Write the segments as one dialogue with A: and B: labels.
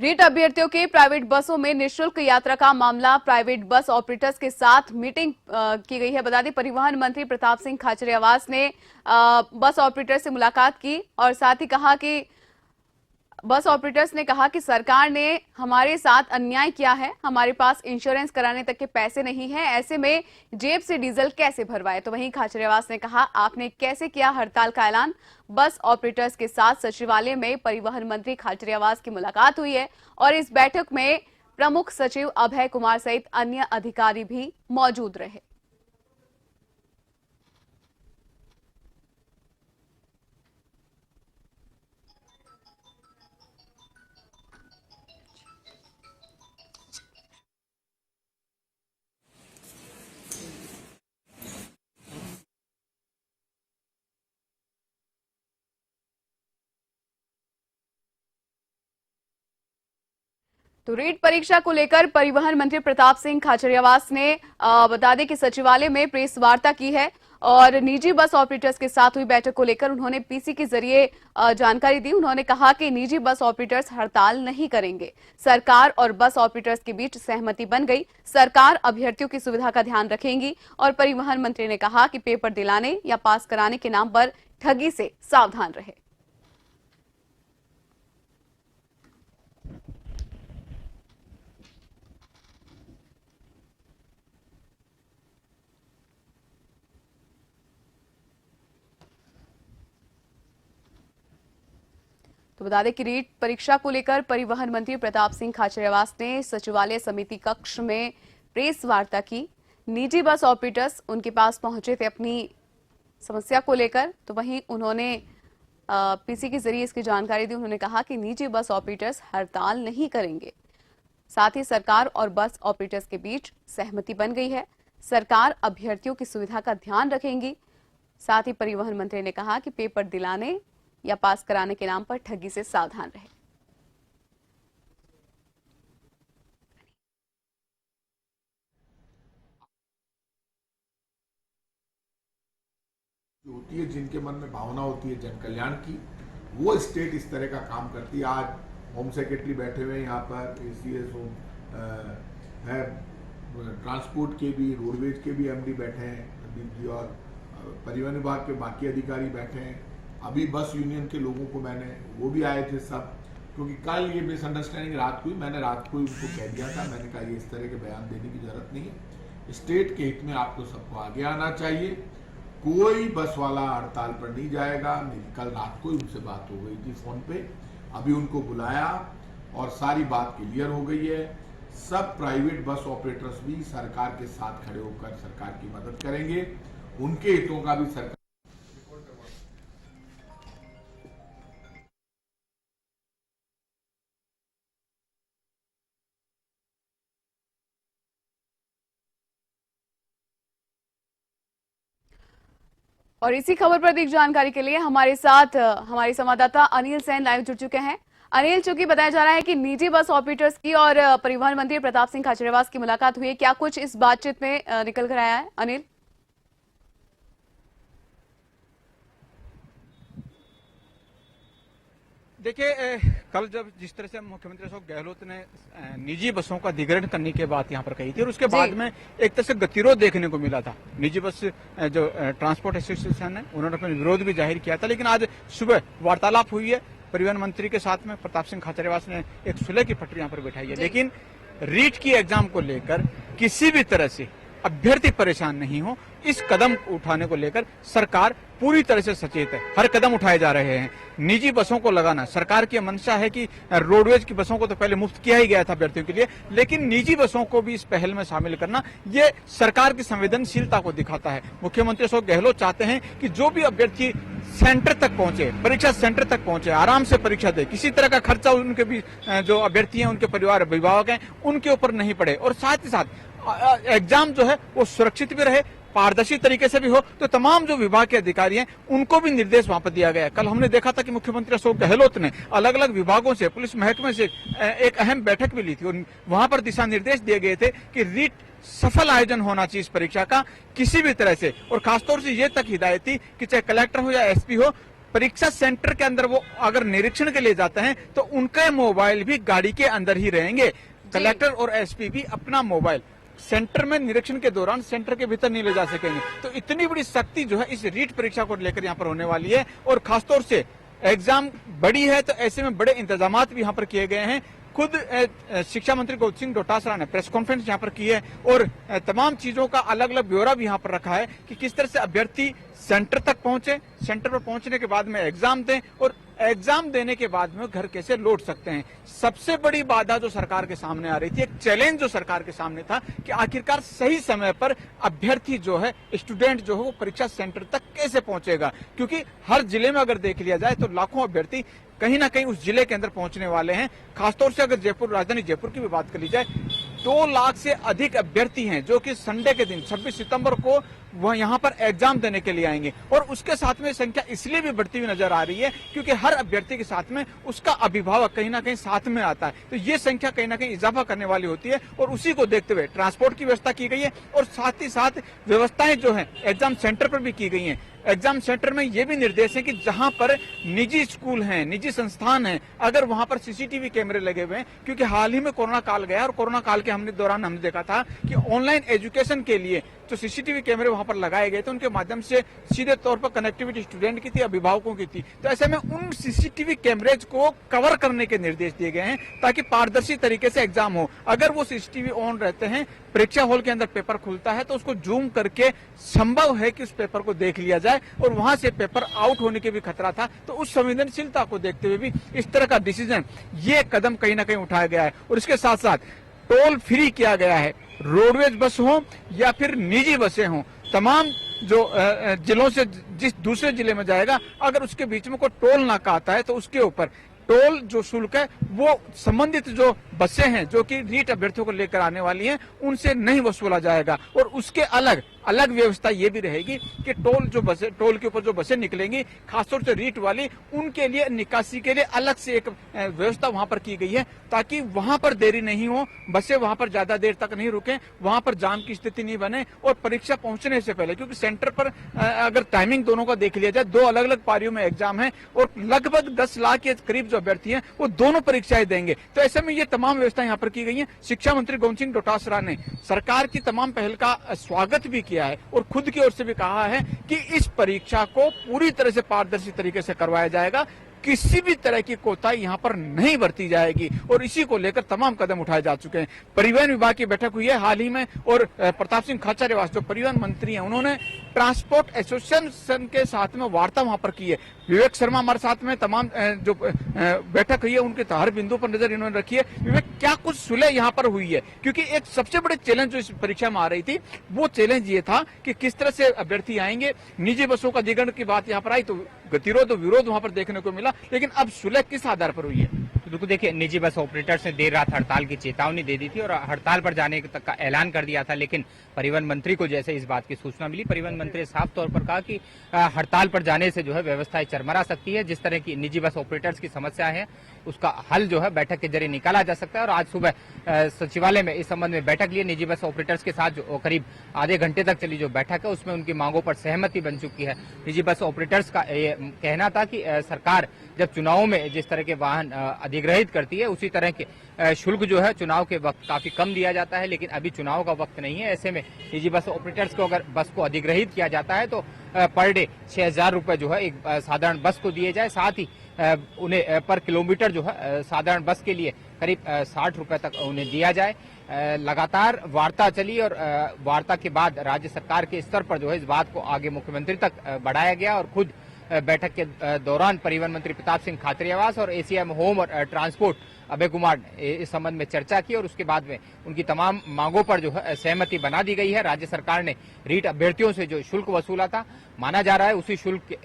A: रीट अभ्यर्थियों के प्राइवेट बसों में निःशुल्क यात्रा का मामला प्राइवेट बस ऑपरेटर्स के साथ मीटिंग की गई है। बता दें, परिवहन मंत्री प्रताप सिंह खाचरियावास ने बस ऑपरेटर से मुलाकात की और साथ ही कहा कि बस ऑपरेटर्स ने कहा कि सरकार ने हमारे साथ अन्याय किया है, हमारे पास इंश्योरेंस कराने तक के पैसे नहीं हैं, ऐसे में जेब से डीजल कैसे भरवाए। तो वहीं खाचरियावास ने कहा, आपने कैसे किया हड़ताल का ऐलान। बस ऑपरेटर्स के साथ सचिवालय में परिवहन मंत्री खाचरियावास की मुलाकात हुई है और इस बैठक में प्रमुख सचिव अभय कुमार सहित अन्य अधिकारी भी मौजूद रहे। तो रीट परीक्षा को लेकर परिवहन मंत्री प्रताप सिंह खाचरियावास ने बता दें कि सचिवालय में प्रेस वार्ता की है और निजी बस ऑपरेटर्स के साथ हुई बैठक को लेकर उन्होंने पीसी के जरिए जानकारी दी। उन्होंने कहा कि निजी बस ऑपरेटर्स हड़ताल नहीं करेंगे। सरकार और बस ऑपरेटर्स के बीच सहमति बन गई। सरकार अभ्यर्थियों की सुविधा का ध्यान रखेगी और परिवहन मंत्री ने कहा कि पेपर दिलाने या पास कराने के नाम पर ठगी से सावधान रहे। तो बता दें कि रीट परीक्षा को लेकर परिवहन मंत्री प्रताप सिंह खाचरियावास ने सचिवालय समिति कक्ष में प्रेस वार्ता की। निजी बस ऑपरेटर्स उनके पास पहुंचे थे अपनी समस्या को लेकर, तो वहीं उन्होंने पीसी के जरिए इसकी जानकारी दी। उन्होंने कहा कि निजी बस ऑपरेटर्स हड़ताल नहीं करेंगे। साथ ही सरकार और बस ऑपरेटर्स के बीच सहमति बन गई है। सरकार अभ्यर्थियों की सुविधा का ध्यान रखेगी। साथ ही परिवहन मंत्री ने कहा कि पेपर दिलाने या पास कराने के नाम पर ठगी से सावधान रहे।
B: होती है, जिनके मन में भावना होती है जन कल्याण की, वो स्टेट इस तरह का काम करती है। आज होम सेक्रेटरी बैठे हुए हैं यहाँ पर, एसीएस है, ट्रांसपोर्ट के भी, रोडवेज के भी एमडी बैठे हैं प्रदीप जी, और परिवहन विभाग के बाकी अधिकारी बैठे हैं। अभी बस यूनियन के लोगों को वो भी आए थे सब, क्योंकि कल ये मिसअंडरस्टैंडिंग रात को ही, मैंने रात को ही उनको कह दिया था। मैंने कहा ये इस तरह के बयान देने की जरूरत नहीं है, स्टेट के हित में आपको सबको आगे आना चाहिए। कोई बस वाला हड़ताल पर नहीं जाएगा। मेरी कल रात को ही उनसे बात हो गई थी फोन पे, अभी उनको बुलाया और सारी बात क्लियर हो गई है। सब प्राइवेट बस ऑपरेटर्स भी सरकार के साथ खड़े होकर सरकार की मदद करेंगे, उनके हितों का भी सरकार।
A: और इसी खबर पर अधिक जानकारी के लिए हमारे साथ हमारे संवाददाता अनिल सैन लाइव जुड़ चुके हैं। अनिल, चूंकि बताया जा रहा है कि निजी बस ऑपरेटर्स की और परिवहन मंत्री प्रताप सिंह खाचरियावास की मुलाकात हुई है, क्या कुछ इस बातचीत में निकल कर आया है? अनिल,
C: देखिए, कल जब जिस तरह से मुख्यमंत्री अशोक गहलोत ने निजी बसों का अधिग्रहण करने की बात यहां पर कही थी और उसके बाद में एक तरह से गतिरोध देखने को मिला था। निजी बस जो ट्रांसपोर्ट एसोसिएशन है, उन्होंने अपना विरोध भी जाहिर किया था। लेकिन आज सुबह वार्तालाप हुई है परिवहन मंत्री के साथ में। प्रताप सिंह खाचरियावास ने एक सुलह की पटरी यहां पर बैठाई है। लेकिन रीट की एग्जाम को लेकर किसी भी तरह से अभ्यर्थी परेशान नहीं हो, इस कदम उठाने को लेकर सरकार पूरी तरह से सचेत है। हर कदम उठाए जा रहे हैं। निजी बसों को लगाना, सरकार की मंशा है कि रोडवेज की बसों को तो पहले मुफ्त किया ही गया था अभ्यर्थियों के लिए, लेकिन निजी बसों को भी इस पहल में शामिल करना, ये सरकार की संवेदनशीलता को दिखाता है। मुख्यमंत्री अशोक गहलोत चाहते हैं कि जो भी अभ्यर्थी सेंटर तक पहुंचे, परीक्षा सेंटर तक पहुंचे, आराम से परीक्षा दे, किसी तरह का खर्चा उनके भी जो अभ्यर्थी हैं, उनके परिवार अभिभावक हैं, उनके ऊपर नहीं पड़े और साथ ही साथ एग्जाम जो है वो सुरक्षित भी रहे, पारदर्शी तरीके से भी हो। तो तमाम जो विभाग के अधिकारी हैं उनको भी निर्देश वहां पर दिया गया है। कल हमने देखा था कि मुख्यमंत्री अशोक गहलोत ने अलग अलग विभागों से, पुलिस महकमे से एक अहम बैठक भी ली थी और वहां पर दिशा निर्देश दिए गए थे कि रीट सफल आयोजन होना चाहिए इस परीक्षा का किसी भी तरह से। और खासतौर से ये तक हिदायत थी कि चाहे कलेक्टर हो या एसपी हो, परीक्षा सेंटर के अंदर वो अगर निरीक्षण के लिए जाते हैं तो उनके मोबाइल भी गाड़ी के अंदर ही रहेंगे। कलेक्टर और एसपी भी अपना मोबाइल सेंटर में निरीक्षण के दौरान सेंटर के भीतर नहीं ले जा सकेंगे। तो इतनी बड़ी सख्ती जो है इस रीट परीक्षा को लेकर यहाँ पर होने वाली है, और खासतौर से एग्जाम बड़ी है तो ऐसे में बड़े इंतजाम भी यहाँ पर किए गए हैं। खुद शिक्षा मंत्री गोविंद सिंह डोटासरा ने प्रेस कॉन्फ्रेंस यहाँ पर की है और तमाम चीजों का अलग अलग ब्यौरा भी यहाँ पर रखा है कि किस तरह से अभ्यर्थी सेंटर तक पहुंचे, सेंटर पर पहुंचने के बाद में एग्जाम दें और एग्जाम देने के बाद में घर कैसे लौट सकते हैं। सबसे बड़ी बाधा जो सरकार के सामने आ रही थी, एक चैलेंज जो सरकार के सामने था कि आखिरकार सही समय पर अभ्यर्थी जो है, स्टूडेंट जो है वो परीक्षा सेंटर तक कैसे पहुंचेगा, क्योंकि हर जिले में अगर देख लिया जाए तो लाखों अभ्यर्थी कहीं ना कहीं उस जिले के अंदर पहुंचने वाले हैं। खासतौर से अगर जयपुर, राजधानी जयपुर की भी बात कर ली जाए, 2 लाख से अधिक अभ्यर्थी हैं जो कि संडे के दिन 26 सितंबर को वह यहाँ पर एग्जाम देने के लिए आएंगे, और उसके साथ में संख्या इसलिए भी बढ़ती हुई नजर आ रही है क्योंकि हर अभ्यर्थी के साथ में उसका अभिभावक कहीं ना कहीं साथ में आता है, तो ये संख्या कहीं ना कहीं इजाफा करने वाली होती है। और उसी को देखते हुए ट्रांसपोर्ट की व्यवस्था की गई है और साथ ही साथ व्यवस्थाएं जो है एग्जाम सेंटर पर भी की गई है। एग्जाम सेंटर में ये भी निर्देश है कि जहां पर निजी स्कूल हैं, निजी संस्थान हैं, अगर वहां पर सीसीटीवी कैमरे लगे हुए हैं, क्योंकि हाल ही में कोरोना काल गया और कोरोना काल के दौरान हमने देखा था कि ऑनलाइन एजुकेशन के लिए जो सीसीटीवी कैमरे वहां पर लगाए गए थे उनके माध्यम से सीधे तौर पर कनेक्टिविटी स्टूडेंट की थी, अभिभावकों की थी। तो ऐसे में उन सीसीटीवी कैमरेज को कवर करने के निर्देश दिए गए हैं ताकि पारदर्शी तरीके से एग्जाम हो। अगर वो सीसीटीवी ऑन रहते हैं, परीक्षा हॉल के अंदर पेपर खुलता है तो उसको जूम करके संभव है कि उस पेपर को देख लिया जाए, और वहां से पेपर आउट होने के भी खतरा था। तो उस संवेदनशीलता को देखते हुए भी इस तरह का डिसीजन, ये कदम कहीं ना कहीं उठाया गया है। और इसके साथ साथ टोल फ्री किया गया है, रोडवेज बस हो या फिर निजी बसें हों, तमाम जो जिलों से जिस दूसरे जिले में जाएगा, अगर उसके बीच में कोई टोल नाका आता है तो उसके ऊपर टोल जो शुल्क है वो संबंधित जो बसें हैं जो कि रीट अभ्यर्थियों को लेकर आने वाली हैं उनसे नहीं वसूला जाएगा। और उसके अलग अलग व्यवस्था ये भी रहेगी कि टोल के ऊपर जो बसें निकलेंगी, खासतौर से रीट वाली, उनके लिए निकासी के लिए अलग से एक व्यवस्था वहां पर की गई है ताकि वहां पर देरी नहीं हो, बसें वहां पर ज्यादा देर तक नहीं रुके, वहां पर जाम की स्थिति नहीं बने। और परीक्षा पहुंचने से पहले, क्योंकि सेंटर पर अगर टाइमिंग दोनों का देख लिया जाए, 2 अलग अलग पारियों में एग्जाम है और लगभग 10 लाख के करीब जो अभ्यर्थी हैं वो दोनों परीक्षाएं देंगे। तो ऐसे में ये तमाम व्यवस्था यहाँ पर की गई है। शिक्षा मंत्री गोविंद सिंह डोटासरा ने सरकार की तमाम पहल का स्वागत भी किया है और खुद की ओर से भी कहा है कि इस परीक्षा को पूरी तरह से पारदर्शी तरीके से करवाया जाएगा, किसी भी तरह की कोताही यहाँ पर नहीं बरती जाएगी, और इसी को लेकर तमाम कदम उठाए जा चुके हैं। परिवहन विभाग की बैठक हुई है हाल ही में, और प्रताप सिंह खाचरियावास जो परिवहन मंत्री हैं उन्होंने ट्रांसपोर्ट एसोसिएशन के साथ में वार्ता वहां पर की है। विवेक शर्मा हमारे साथ में तमाम जो बैठक हुई है उनके हर बिंदु पर नजर इन्होंने रखी है। विवेक, क्या कुछ सुलह यहाँ पर हुई है, क्योंकि एक सबसे बड़े चैलेंज जो इस परीक्षा में आ रही थी वो चैलेंज ये था कि किस तरह से अभ्यर्थी आएंगे। निजी बसों का अधिग्रहण की बात यहाँ पर आई तो गतिरोध विरोध वहां पर देखने को मिला, लेकिन अब सुलह किस आधार पर हुई है?
D: बिल्कुल, देखिए, निजी बस ऑपरेटर्स ने देर रात हड़ताल की चेतावनी दे दी थी और हड़ताल पर जाने तक का ऐलान कर दिया था, लेकिन परिवहन मंत्री को जैसे इस बात की सूचना मिली, परिवहन मंत्री ने साफ तौर पर कहा कि हड़ताल पर जाने से जो है व्यवस्थाएं चरमरा सकती है। जिस तरह की निजी बस ऑपरेटर्स की समस्या है उसका हल जो है बैठक के जरिए निकाला जा सकता है। और आज सुबह सचिवालय में इस संबंध में बैठक ली। निजी बस ऑपरेटर्स के साथ जो करीब आधे घंटे तक चली जो बैठक है उसमें उनकी मांगों पर सहमति बन चुकी है। निजी बस ऑपरेटर्स का ये कहना था कि सरकार जब चुनाव में जिस तरह के वाहन अधिग्रहित करती है उसी तरह के शुल्क जो है चुनाव के वक्त काफी कम दिया जाता है, लेकिन अभी चुनाव का वक्त नहीं है। ऐसे में निजी बस ऑपरेटर्स को अगर बस को अधिग्रहित किया जाता है तो पर डे 6,000 रुपए जो है एक साधारण बस को दिए जाए, साथ ही उन्हें पर किलोमीटर जो है साधारण बस के लिए करीब 60 रुपए तक उन्हें दिया जाए। लगातार वार्ता चली और वार्ता के बाद राज्य सरकार के स्तर पर जो है इस बात को आगे मुख्यमंत्री तक बढ़ाया गया और खुद बैठक के दौरान परिवहन मंत्री प्रताप सिंह खाचरियावास और एसीएम होम और ट्रांसपोर्ट अभय कुमार ने इस संबंध में चर्चा की और उसके बाद में उनकी तमाम मांगों पर जो है सहमति बना दी गई है। राज्य सरकार ने रीट अभ्यर्थियों से जो शुल्क वसूला था, माना जा रहा है उसी शुल्क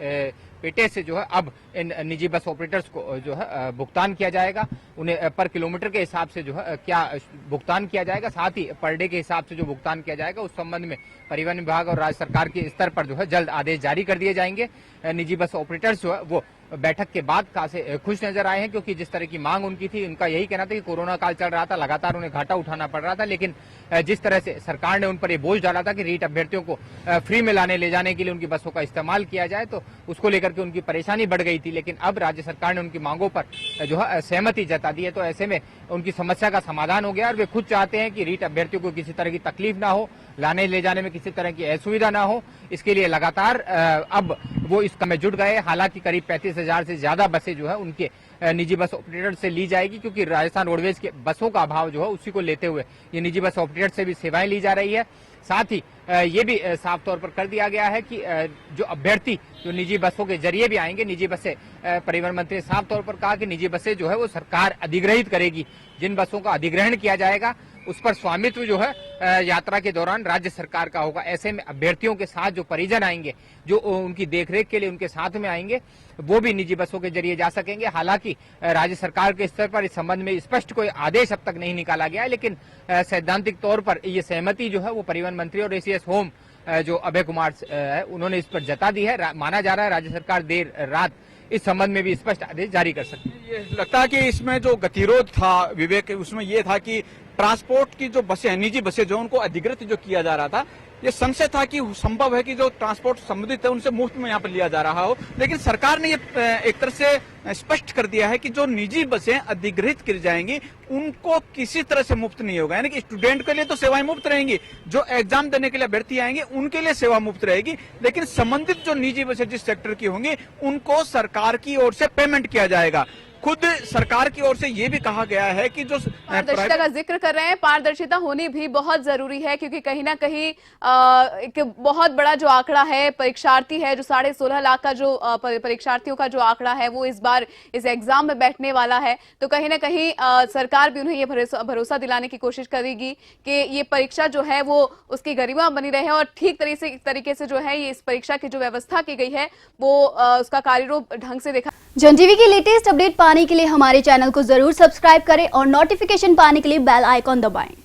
D: पेटे से जो है अब इन निजी बस ऑपरेटर्स को जो है भुगतान किया जाएगा। उन्हें पर किलोमीटर के हिसाब से जो है क्या भुगतान किया जाएगा, साथ ही पर डे के हिसाब से जो भुगतान किया जाएगा उस संबंध में परिवहन विभाग और राज्य सरकार के स्तर पर जो है जल्द आदेश जारी कर दिए जाएंगे। निजी बस ऑपरेटर्स जो है वो बैठक के बाद खासे खुश नजर आए हैं, क्योंकि जिस तरह की मांग उनकी थी, उनका यही कहना था कि कोरोना काल चल रहा था, लगातार उन्हें घाटा उठाना पड़ रहा था, लेकिन जिस तरह से सरकार ने उन पर ये बोझ डाला था कि रीट अभ्यर्थियों को फ्री में लाने ले जाने के लिए उनकी बसों का इस्तेमाल किया जाए, तो उसको लेकर के उनकी परेशानी बढ़ गई थी। लेकिन अब राज्य सरकार ने उनकी मांगों पर जो है सहमति जता दी है, तो ऐसे में उनकी समस्या का समाधान हो गया और वे खुद चाहते हैं कि रीट अभ्यर्थियों को किसी तरह की तकलीफ ना हो, लाने ले जाने में किसी तरह की असुविधा ना हो, इसके लिए लगातार अब वो इस काम में जुट गए। हालांकि करीब 35,000 से ज्यादा बसें जो है उनके निजी बस ऑपरेटर से ली जाएगी, क्योंकि राजस्थान रोडवेज के बसों का अभाव जो है उसी को लेते हुए ये निजी बस ऑपरेटर से भी सेवाएं ली जा रही है। साथ ही ये भी साफ तौर पर कर दिया गया है कि जो अभ्यर्थी जो निजी बसों के जरिए भी आएंगे, निजी बसें, परिवहन मंत्री ने साफ तौर पर कहा कि निजी बसें जो है वो सरकार अधिग्रहित करेगी। जिन बसों का अधिग्रहण किया जाएगा उस पर स्वामित्व जो है यात्रा के दौरान राज्य सरकार का होगा। ऐसे में अभ्यर्थियों के साथ जो परिजन आएंगे, जो उनकी देखरेख के लिए उनके साथ में आएंगे, वो भी निजी बसों के जरिए जा सकेंगे। हालांकि राज्य सरकार के स्तर पर इस संबंध में स्पष्ट कोई आदेश अब तक नहीं निकाला गया है, लेकिन सैद्धांतिक तौर पर ये सहमति जो है वो परिवहन मंत्री और एसीएस होम जो अभय कुमार है उन्होंने इस पर जता दी है। माना जा रहा है राज्य सरकार देर रात इस संबंध में भी स्पष्ट आदेश जारी कर सकती है।
C: ये लगता है कि इसमें जो गतिरोध था विवेक, उसमें ये था कि ट्रांसपोर्ट की जो बसें हैं, निजी बसें जो उनको अधिकृत जो किया जा रहा था, ये संशय था कि संभव है कि जो ट्रांसपोर्ट संबंधित है उनसे मुफ्त में यहाँ पर लिया जा रहा हो। लेकिन सरकार ने ये एक तरह से स्पष्ट कर दिया है कि जो निजी बसें अधिग्रहित की जाएंगी उनको किसी तरह से मुफ्त नहीं होगा। यानी कि स्टूडेंट के लिए तो सेवाएं मुफ्त रहेंगी, जो एग्जाम देने के लिए अभ्यर्थी आएंगे उनके लिए सेवा मुफ्त रहेगी, लेकिन संबंधित जो निजी बसें जिस सेक्टर की होंगी उनको सरकार की ओर से पेमेंट किया जाएगा। खुद सरकार की ओर से ये भी कहा गया है कि जो
A: पारदर्शिता का जिक्र कर रहे हैं, पारदर्शिता होनी भी बहुत जरूरी है, क्योंकि कहीं ना कहीं एक बहुत बड़ा जो आंकड़ा है परीक्षार्थी है, जो 16.5 लाख का जो परीक्षार्थियों का जो आंकड़ा है वो इस बार इस एग्जाम में बैठने वाला है। तो कहीं ना कहीं सरकार भी उन्हें ये भरोसा दिलाने की कोशिश करेगी कि ये परीक्षा जो है वो उसकी गरिमा बनी रहे और ठीक तरीके से जो है ये इस परीक्षा की जो व्यवस्था की गई है वो उसका कार्यरूप ढंग से देखा।
E: जन टीवी की लेटेस्ट अपडेट पाने के लिए हमारे चैनल को जरूर सब्सक्राइब करें और नोटिफिकेशन पाने के लिए बेल आइकॉन दबाएं।